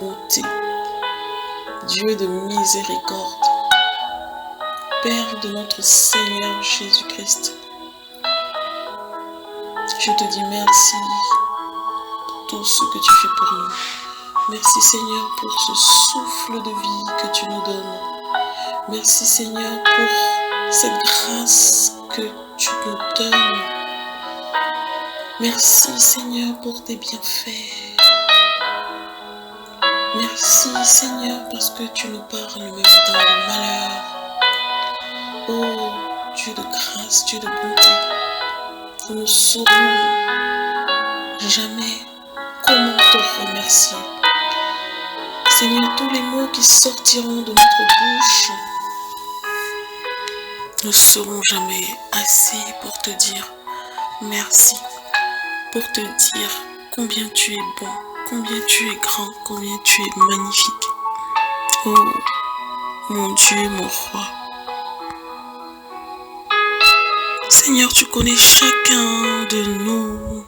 bonté, Dieu de miséricorde, Père de notre Seigneur Jésus-Christ. Je te dis merci pour tout ce que tu fais pour nous. Merci Seigneur pour ce souffle de vie que tu nous donnes. Merci Seigneur pour cette grâce que tu nous donnes. Merci Seigneur pour tes bienfaits. Merci Seigneur parce que tu nous parles même dans le malheur. Oh Dieu de grâce, Dieu de bonté, nous ne saurons jamais comment te remercier. Seigneur, tous les mots qui sortiront de notre bouche ne seront jamais assez pour te dire merci, pour te dire combien tu es bon, combien tu es grand, combien tu es magnifique. Oh, mon Dieu, mon roi. Seigneur, tu connais chacun de nous.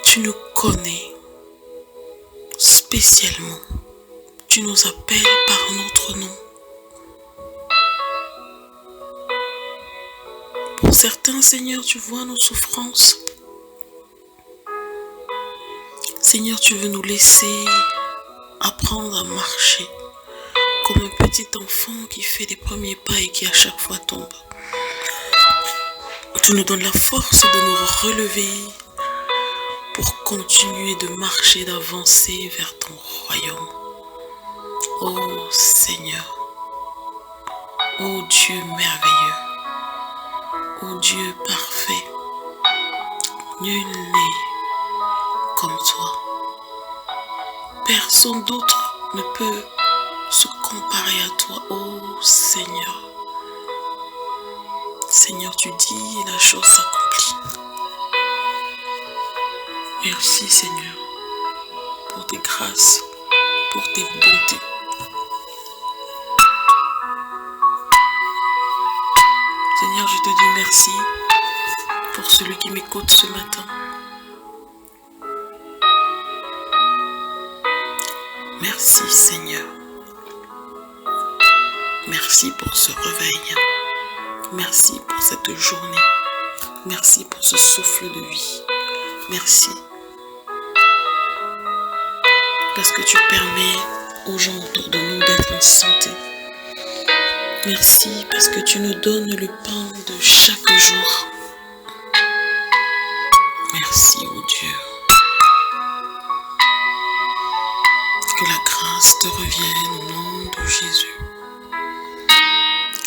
Tu nous connais spécialement. Tu nous appelles par notre nom. Pour certains, Seigneur, tu vois nos souffrances. Seigneur, tu veux nous laisser apprendre à marcher comme un petit enfant qui fait les premiers pas et qui à chaque fois tombe. Tu nous donnes la force de nous relever pour continuer de marcher, d'avancer vers ton royaume. Oh Seigneur, oh Dieu merveilleux, oh Dieu parfait, nul n'est comme toi. Personne d'autre ne peut se comparer à toi, oh Seigneur. Seigneur, tu dis et la chose s'accomplit. Merci Seigneur pour tes grâces, pour tes bontés. Seigneur, je te dis merci pour celui qui m'écoute ce matin. Merci Seigneur. Merci pour ce réveil. Merci pour cette journée. Merci pour ce souffle de vie. Merci. Parce que tu permets aux gens autour de nous d'être en santé. Merci parce que tu nous donnes le pain de chaque jour. Merci, oh Dieu. Que la grâce te revienne au nom de Jésus.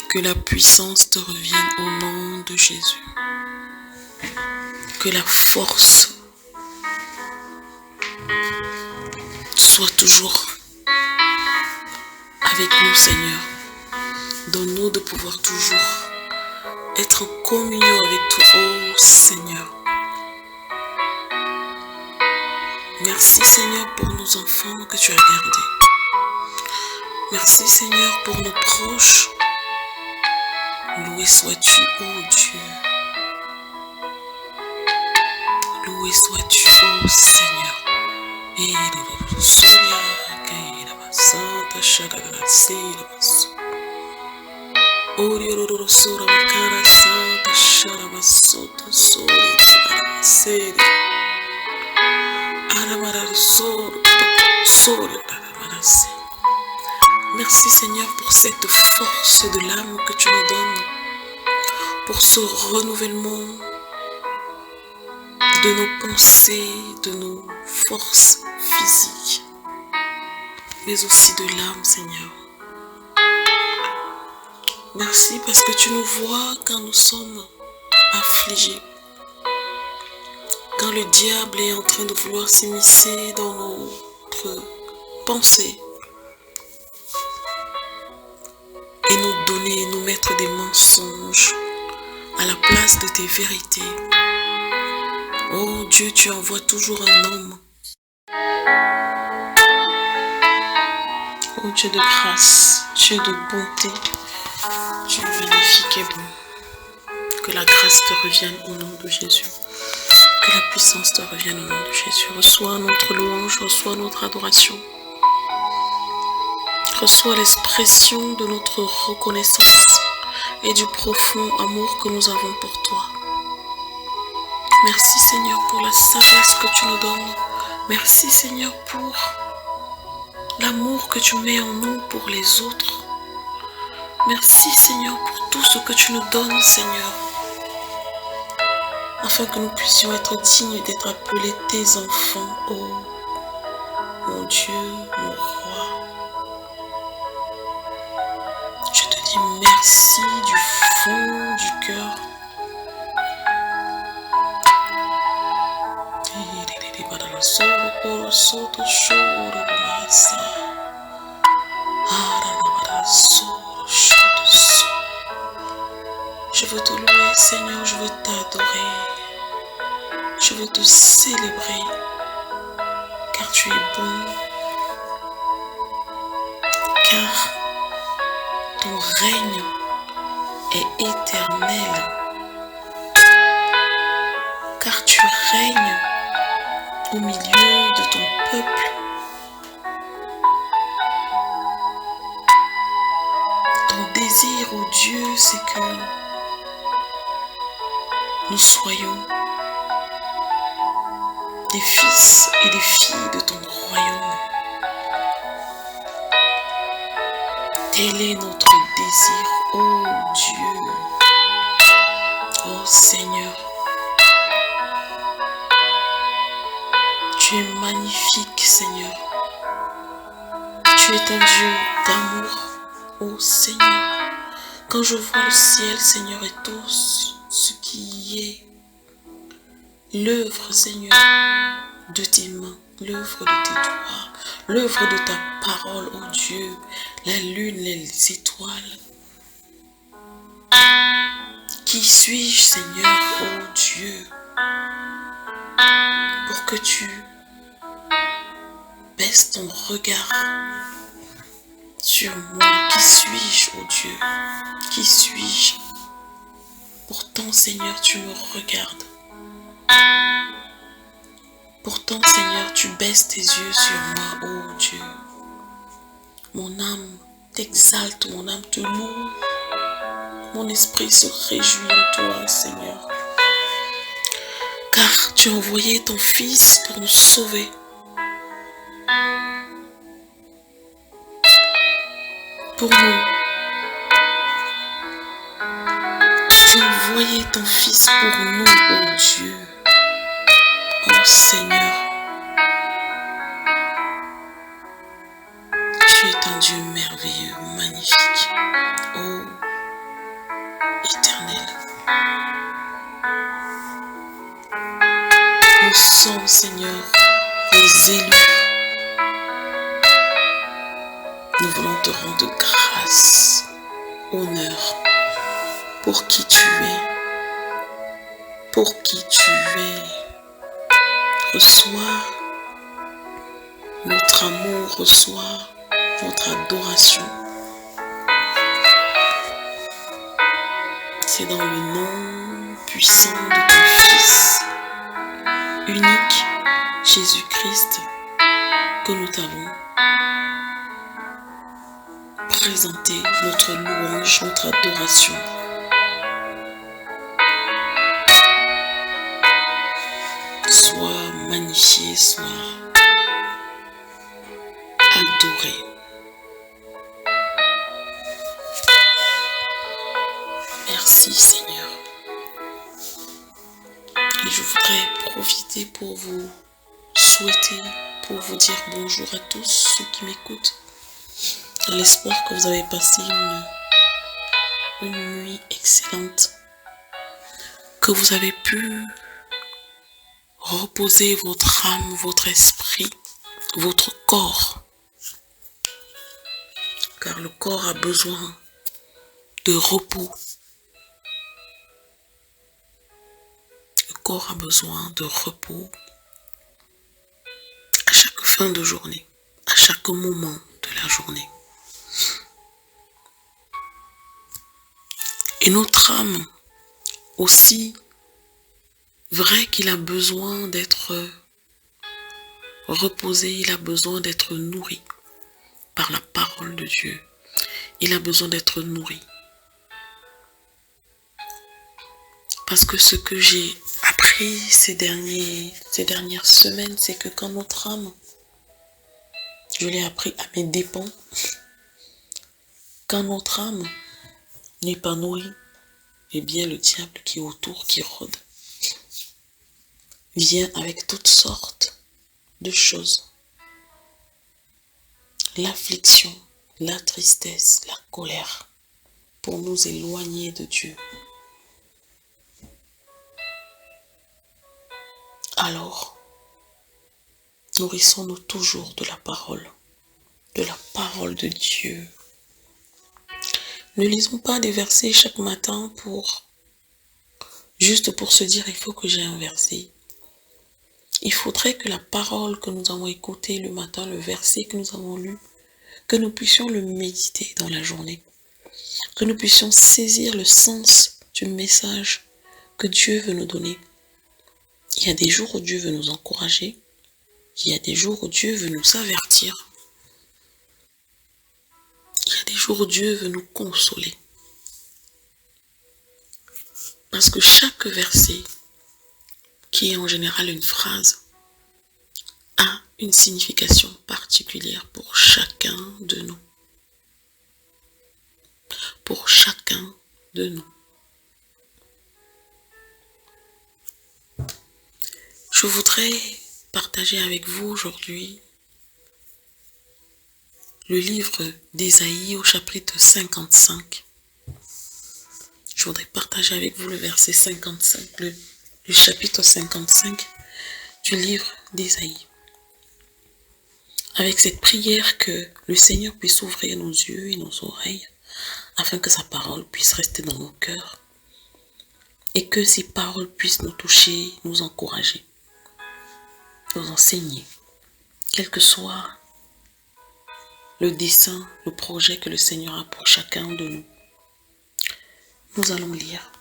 Que la puissance te revienne au nom de Jésus. Que la force soit toujours avec nous, Seigneur. Donne-nous de pouvoir toujours être en communion avec toi, oh Seigneur. Merci, Seigneur, pour nos enfants que tu as gardés. Merci, Seigneur, pour nos proches. Loué sois-tu, oh Dieu. Loué sois-tu, oh Seigneur. Et merci Seigneur pour cette force de l'âme que tu nous donnes, pour ce renouvellement de nos pensées, de nos forces physiques, mais aussi de l'âme, Seigneur. Merci parce que tu nous vois quand nous sommes affligés, quand le diable est en train de vouloir s'immiscer dans notre pensée et nous donner, nous mettre des mensonges à la place de tes vérités. Oh Dieu, tu envoies toujours un homme. Oh Dieu de grâce, Dieu de bonté, Dieu magnifique et bon. Que la grâce te revienne au nom de Jésus. Que la puissance te revienne au nom de Jésus. Reçois notre louange, reçois notre adoration. Reçois l'expression de notre reconnaissance et du profond amour que nous avons pour toi. Merci Seigneur pour la sagesse que tu nous donnes. Merci Seigneur pour l'amour que tu mets en nous pour les autres. Merci Seigneur pour tout ce que tu nous donnes Seigneur, afin que nous puissions être dignes d'être appelés tes enfants, oh mon Dieu, mon roi. Je te dis merci du fond du cœur. Je veux te louer Seigneur, je veux t'adorer. Je veux te célébrer, car tu es bon, car ton règne est éternel, car tu règnes au milieu de ton peuple. Ton désir, ô Dieu, c'est que nous soyons des fils et des filles de ton royaume. Tel est notre désir, ô Dieu, ô Seigneur. Tu es magnifique, Seigneur. Tu es un Dieu d'amour, ô Seigneur. Quand je vois le ciel, Seigneur, et tout ce qui y est, l'œuvre, Seigneur, de tes mains, l'œuvre de tes doigts, l'œuvre de ta parole, ô Dieu, la lune, les étoiles. Qui suis-je, Seigneur, ô Dieu, pour que tu baisses ton regard sur moi? Qui suis-je, ô Dieu? Qui suis-je? Pourtant, Seigneur, tu me regardes. Pourtant, Seigneur, tu baisses tes yeux sur moi, ô Dieu. Mon âme t'exalte, mon âme te loue. Mon esprit se réjouit en toi, Seigneur. Car tu as envoyé ton Fils pour nous sauver. Pour nous. Tu as envoyé ton Fils pour nous, ô Dieu. Ô Seigneur. Tu es un Dieu merveilleux, magnifique. Ô Éternel. Nous sommes, Seigneur, les élus. Nous voulons te rendre grâce, honneur, pour qui tu es. Pour qui tu es. Reçois notre amour, reçois notre adoration. C'est dans le nom puissant de ton Fils unique, Jésus-Christ, que nous t'avons présenté notre louange, notre adoration. Sois magnifié, sois adoré. Merci Seigneur. Et je voudrais profiter pour vous souhaiter, pour vous dire bonjour à tous ceux qui m'écoutent. L'espoir que vous avez passé une nuit excellente. Que vous avez pu reposer votre âme, votre esprit, votre corps. Car le corps a besoin de repos. Le corps a besoin de repos à chaque fin de journée, à chaque moment de la journée. Et notre âme aussi vrai qu'il a besoin d'être reposé, il a besoin d'être nourri par la parole de Dieu. Il a besoin d'être nourri. Parce que ce que j'ai appris ces dernières semaines, c'est que quand notre âme, je l'ai appris à mes dépens, quand notre âme n'est pas nourrie, eh bien le diable qui est autour, qui rôde, vient avec toutes sortes de choses. L'affliction, la tristesse, la colère, pour nous éloigner de Dieu. Alors, nourrissons-nous toujours de la parole de Dieu. Ne lisons pas des versets chaque matin juste pour se dire il faut que j'ai un verset. Il faudrait que la parole que nous avons écoutée le matin, le verset que nous avons lu, que nous puissions le méditer dans la journée, que nous puissions saisir le sens du message que Dieu veut nous donner. Il y a des jours où Dieu veut nous encourager, il y a des jours où Dieu veut nous avertir, il y a des jours où Dieu veut nous consoler. Parce que chaque verset, qui est en général une phrase, a une signification particulière pour chacun de nous. Pour chacun de nous. Je voudrais partager avec vous aujourd'hui le livre d'Ésaïe au chapitre 55. Je voudrais partager avec vous le verset 55, le chapitre 55 du livre d'Ésaïe. Avec cette prière que le Seigneur puisse ouvrir nos yeux et nos oreilles afin que sa parole puisse rester dans nos cœurs et que ces paroles puissent nous toucher, nous encourager, nous enseigner, quel que soit le dessein, le projet que le Seigneur a pour chacun de nous. Nous allons lire.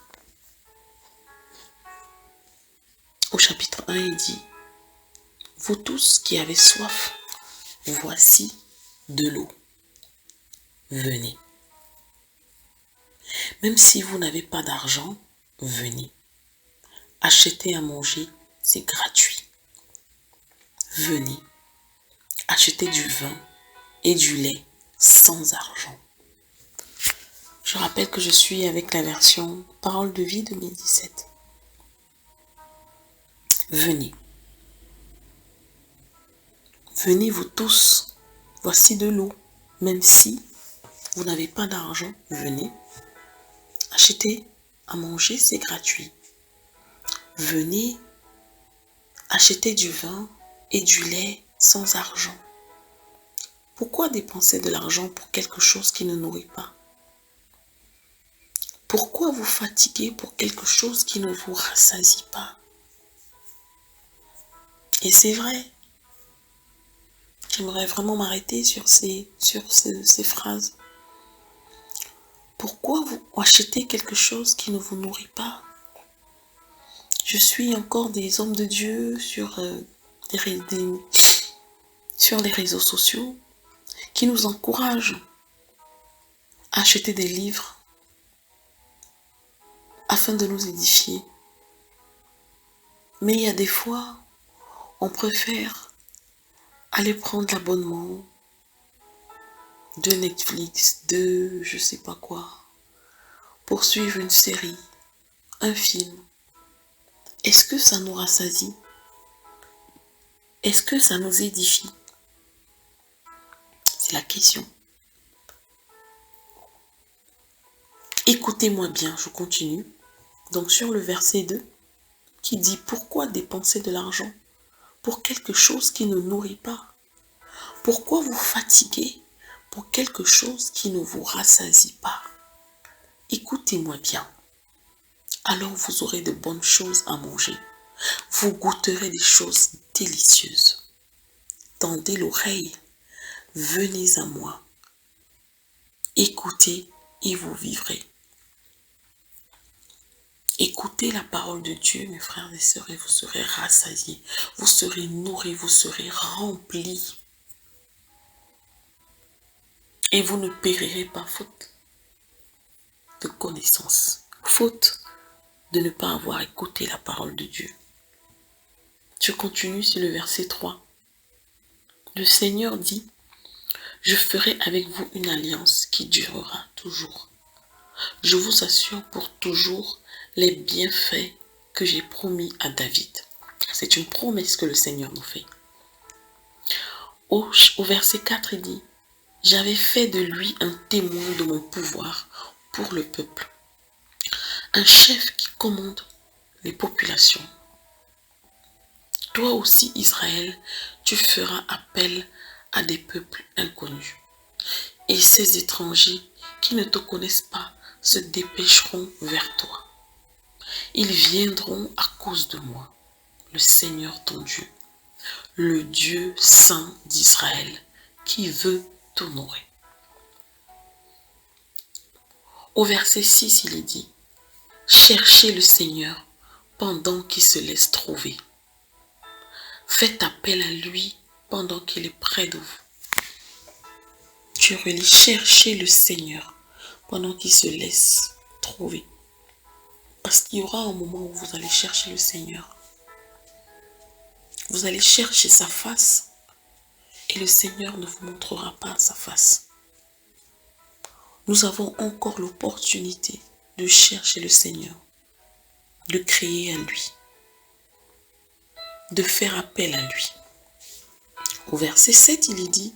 Au chapitre 1, il dit « Vous tous qui avez soif, voici de l'eau. Venez. Même si vous n'avez pas d'argent, venez. Achetez à manger, c'est gratuit. Venez. Achetez du vin et du lait sans argent. » Je rappelle que je suis avec la version Parole de vie 2017. Venez. Venez vous tous. Voici de l'eau. Même si vous n'avez pas d'argent, venez. Achetez à manger, c'est gratuit. Venez acheter du vin et du lait sans argent. Pourquoi dépenser de l'argent pour quelque chose qui ne nourrit pas? Pourquoi vous fatiguer pour quelque chose qui ne vous rassasie pas? Et c'est vrai. J'aimerais vraiment m'arrêter sur ces phrases. Pourquoi vous achetez quelque chose qui ne vous nourrit pas? Je suis encore des hommes de Dieu sur les réseaux sociaux qui nous encouragent à acheter des livres afin de nous édifier. Mais il y a des fois, on préfère aller prendre l'abonnement de Netflix, de je sais pas quoi, pour suivre une série, un film. Est-ce que ça nous rassasie? Est-ce que ça nous édifie? C'est la question. Écoutez-moi bien, je continue. Donc sur le verset 2, qui dit « Pourquoi dépenser de l'argent pour quelque chose qui ne nourrit pas? Pourquoi vous fatiguer pour quelque chose qui ne vous rassasie pas? Écoutez-moi bien. Alors vous aurez de bonnes choses à manger. Vous goûterez des choses délicieuses. Tendez l'oreille. Venez à moi. Écoutez et vous vivrez. » Écoutez la parole de Dieu, mes frères et sœurs, et vous serez rassasiés, vous serez nourris, vous serez remplis. Et vous ne périrez pas faute de connaissance, faute de ne pas avoir écouté la parole de Dieu. Je continue sur le verset 3. Le Seigneur dit, « Je ferai avec vous une alliance qui durera toujours. Je vous assure pour toujours les bienfaits que j'ai promis à David. » C'est une promesse que le Seigneur nous fait. Au verset 4, il dit, « J'avais fait de lui un témoin de mon pouvoir pour le peuple, un chef qui commande les populations. Toi aussi, Israël, tu feras appel à des peuples inconnus. Et ces étrangers qui ne te connaissent pas se dépêcheront vers toi. Ils viendront à cause de moi, le Seigneur ton Dieu, le Dieu saint d'Israël, qui veut t'honorer. » Au verset 6, il est dit, « Cherchez le Seigneur pendant qu'il se laisse trouver. Faites appel à lui pendant qu'il est près de vous. » Tu relis, cherchez le Seigneur pendant qu'il se laisse trouver. Parce qu'il y aura un moment où vous allez chercher le Seigneur. Vous allez chercher sa face et le Seigneur ne vous montrera pas sa face. Nous avons encore l'opportunité de chercher le Seigneur, de crier à lui, de faire appel à lui. Au verset 7, il est dit,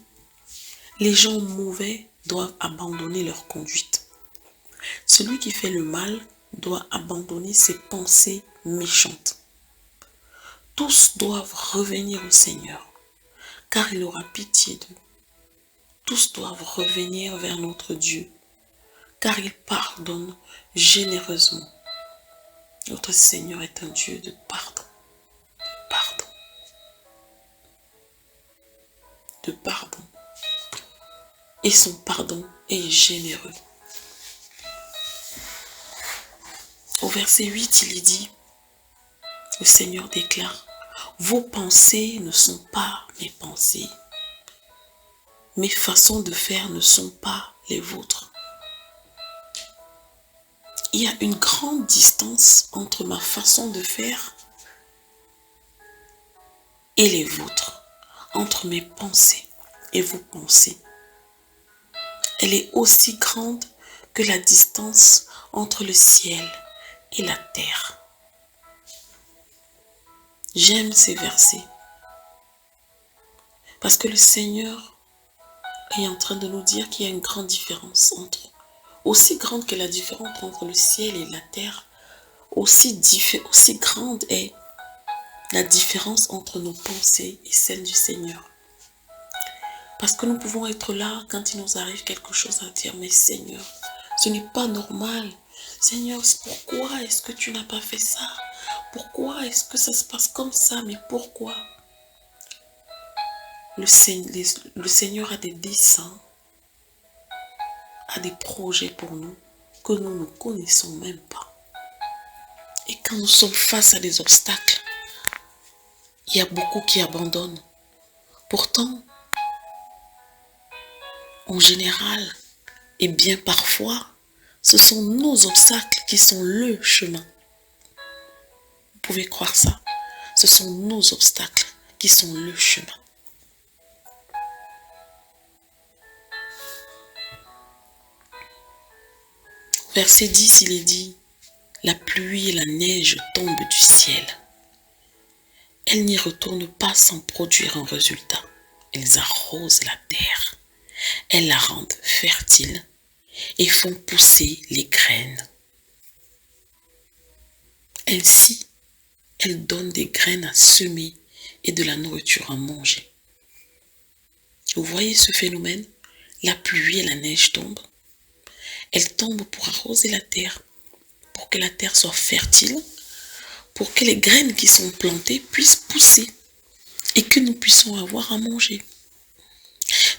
« Les gens mauvais doivent abandonner leur conduite. Celui qui fait le mal doit abandonner ses pensées méchantes. Tous doivent revenir au Seigneur, car il aura pitié d'eux. Tous doivent revenir vers notre Dieu, car il pardonne généreusement. » Notre Seigneur est un Dieu de pardon, de pardon. Et son pardon est généreux. Au verset 8, il est dit, le Seigneur déclare, « Vos pensées ne sont pas mes pensées. Mes façons de faire ne sont pas les vôtres. » Il y a une grande distance entre ma façon de faire et les vôtres, entre mes pensées et vos pensées. Elle est aussi grande que la distance entre le ciel et la terre. J'aime ces versets parce que le Seigneur est en train de nous dire qu'il y a une grande différence entre, aussi grande que la différence entre le ciel et la terre, aussi grande est la différence entre nos pensées et celles du Seigneur. Parce que nous pouvons être là quand il nous arrive quelque chose à dire, mais Seigneur, ce n'est pas normal. Seigneur, pourquoi est-ce que tu n'as pas fait ça? Pourquoi est-ce que ça se passe comme ça? Mais pourquoi? Le Seigneur a des desseins, a des projets pour nous que nous ne connaissons même pas. Et quand nous sommes face à des obstacles, il y a beaucoup qui abandonnent. Pourtant, en général, et bien parfois, ce sont nos obstacles qui sont le chemin. Vous pouvez croire ça. Ce sont nos obstacles qui sont le chemin. Verset 10, il est dit, « La pluie et la neige tombent du ciel. Elles n'y retournent pas sans produire un résultat. Elles arrosent la terre. Elles la rendent fertile et font pousser les graines. Ainsi, elles donnent des graines à semer et de la nourriture à manger. » Vous voyez ce phénomène? La pluie et la neige tombent. Elles tombent pour arroser la terre, pour que la terre soit fertile, pour que les graines qui sont plantées puissent pousser et que nous puissions avoir à manger.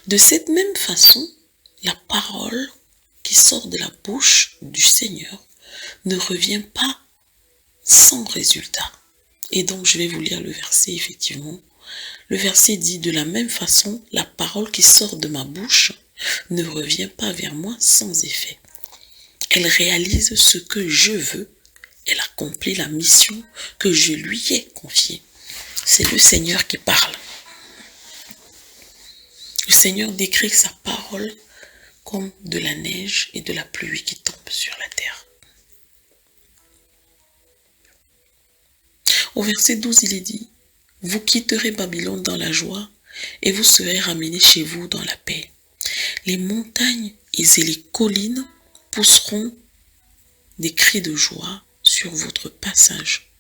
De cette même façon, la parole qui sort de la bouche du Seigneur ne revient pas sans résultat. Et donc je vais vous lire le verset effectivement. Le verset dit: de la même façon, la parole qui sort de ma bouche ne revient pas vers moi sans effet. Elle réalise ce que je veux. Elle accomplit la mission que je lui ai confiée. C'est le Seigneur qui parle. Le Seigneur décrit sa parole comme de la neige et de la pluie qui tombent sur la terre. Au verset 12, il est dit: vous quitterez Babylone dans la joie et vous serez ramenés chez vous dans la paix. Les montagnes et les collines pousseront des cris de joie sur votre passage.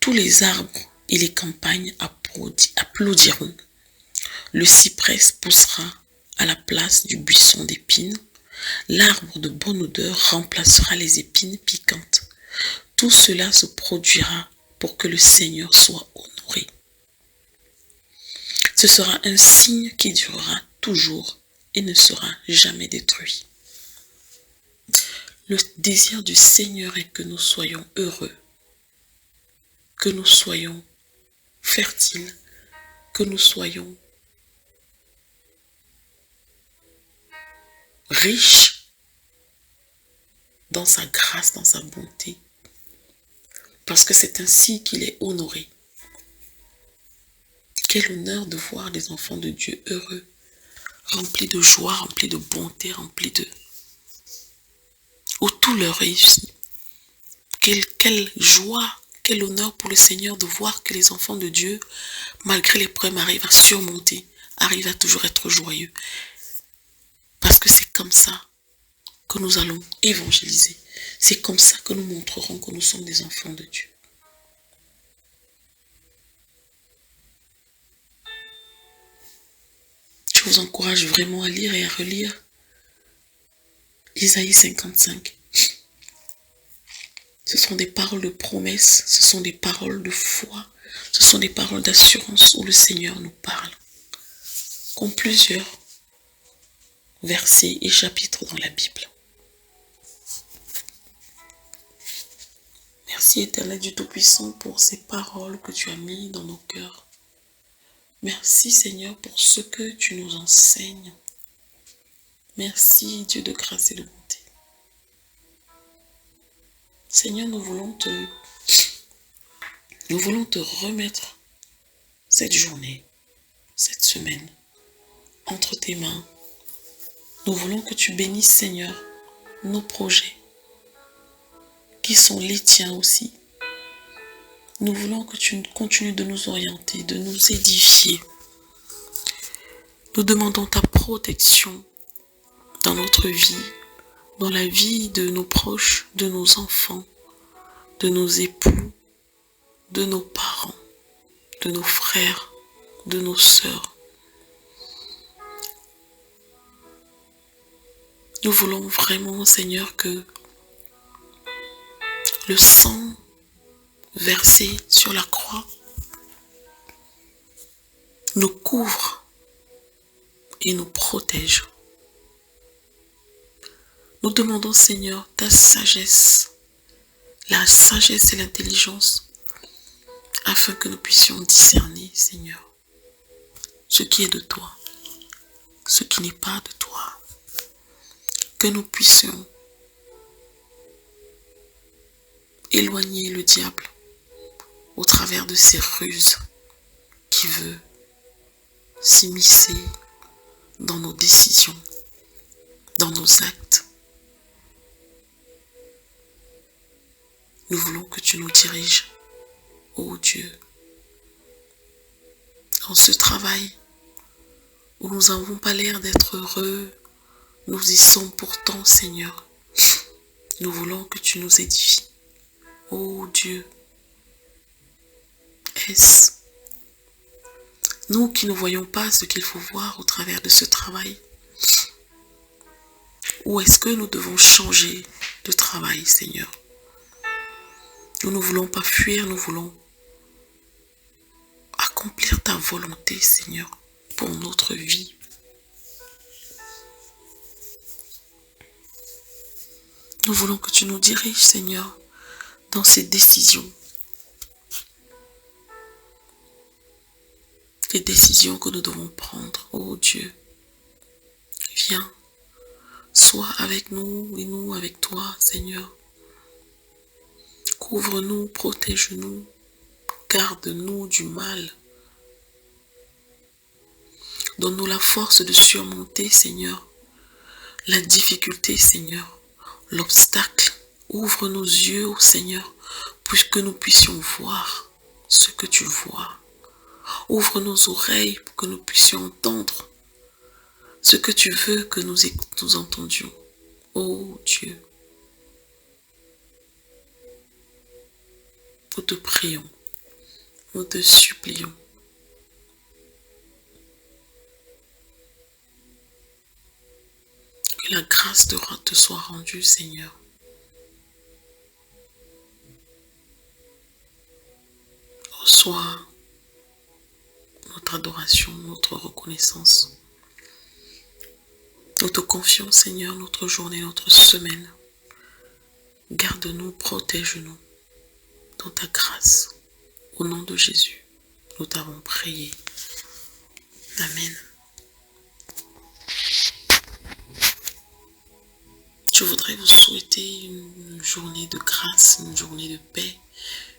Tous les arbres et les campagnes applaudiront. Le cyprès poussera à la place du buisson d'épines. L'arbre de bonne odeur remplacera les épines piquantes. Tout cela se produira pour que le Seigneur soit honoré. Ce sera un signe qui durera toujours et ne sera jamais détruit. Le désir du Seigneur est que nous soyons heureux, que nous soyons fertiles, que nous soyons riches dans sa grâce, dans sa bonté, parce que c'est ainsi qu'il est honoré. Quel honneur de voir les enfants de Dieu heureux, remplis de joie, remplis de bonté, remplis de... où tout leur réussit. Quelle joie, quel honneur pour le Seigneur de voir que les enfants de Dieu, malgré les problèmes, arrivent à surmonter, arrivent à toujours être joyeux. Parce que c'est comme ça que nous allons évangéliser. C'est comme ça que nous montrerons que nous sommes des enfants de Dieu. Je vous encourage vraiment à lire et à relire Isaïe 55. Ce sont des paroles de promesse, ce sont des paroles de foi, ce sont des paroles d'assurance où le Seigneur nous parle. Comme plusieurs versets et chapitres dans la Bible. Merci Éternel Dieu Tout-Puissant pour ces paroles que tu as mises dans nos cœurs. Merci Seigneur pour ce que tu nous enseignes. Merci Dieu de grâce et de bonté. Seigneur, nous voulons te remettre cette journée, cette semaine, entre tes mains. Nous voulons que tu bénisses Seigneur nos projets, qui sont les tiens aussi. Nous voulons que tu continues de nous orienter, de nous édifier. Nous demandons ta protection dans notre vie, dans la vie de nos proches, de nos enfants, de nos époux, de nos parents, de nos frères, de nos sœurs. Nous voulons vraiment, Seigneur, que le sang versé sur la croix nous couvre et nous protège. Nous demandons, Seigneur, ta sagesse, la sagesse et l'intelligence, afin que nous puissions discerner, Seigneur, ce qui est de toi, ce qui n'est pas de toi. Que nous puissions éloigner le diable au travers de ses ruses qui veut s'immiscer dans nos décisions, dans nos actes. Nous voulons que tu nous diriges, ô Dieu, dans ce travail où nous n'avons pas l'air d'être heureux. Nous y sommes pourtant, Seigneur. Nous voulons que tu nous édifies. Ô Dieu, est-ce nous qui ne voyons pas ce qu'il faut voir au travers de ce travail? Ou est-ce que nous devons changer de travail, Seigneur? Nous ne voulons pas fuir, nous voulons accomplir ta volonté, Seigneur, pour notre vie. Nous voulons que tu nous diriges, Seigneur, dans ces décisions. Les décisions que nous devons prendre. Oh Dieu, viens, sois avec nous et nous avec toi, Seigneur. Couvre-nous, protège-nous, garde-nous du mal. Donne-nous la force de surmonter, Seigneur, la difficulté, Seigneur, l'obstacle. Ouvre nos yeux, oh Seigneur, pour que nous puissions voir ce que tu vois. Ouvre nos oreilles pour que nous puissions entendre ce que tu veux que nous entendions. Oh Dieu, nous te prions, nous te supplions. Que la grâce te soit rendue, Seigneur. Reçois notre adoration, notre reconnaissance. Nous te confions, Seigneur, notre journée, notre semaine. Garde-nous, protège-nous dans ta grâce. Au nom de Jésus, nous t'avons prié. Amen. Je voudrais vous souhaiter une journée de grâce, une journée de paix,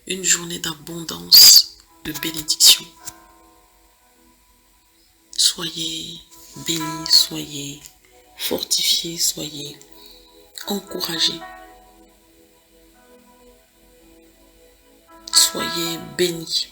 une journée d'abondance, de bénédiction. Soyez bénis, soyez fortifiés, soyez encouragés. Soyez bénis.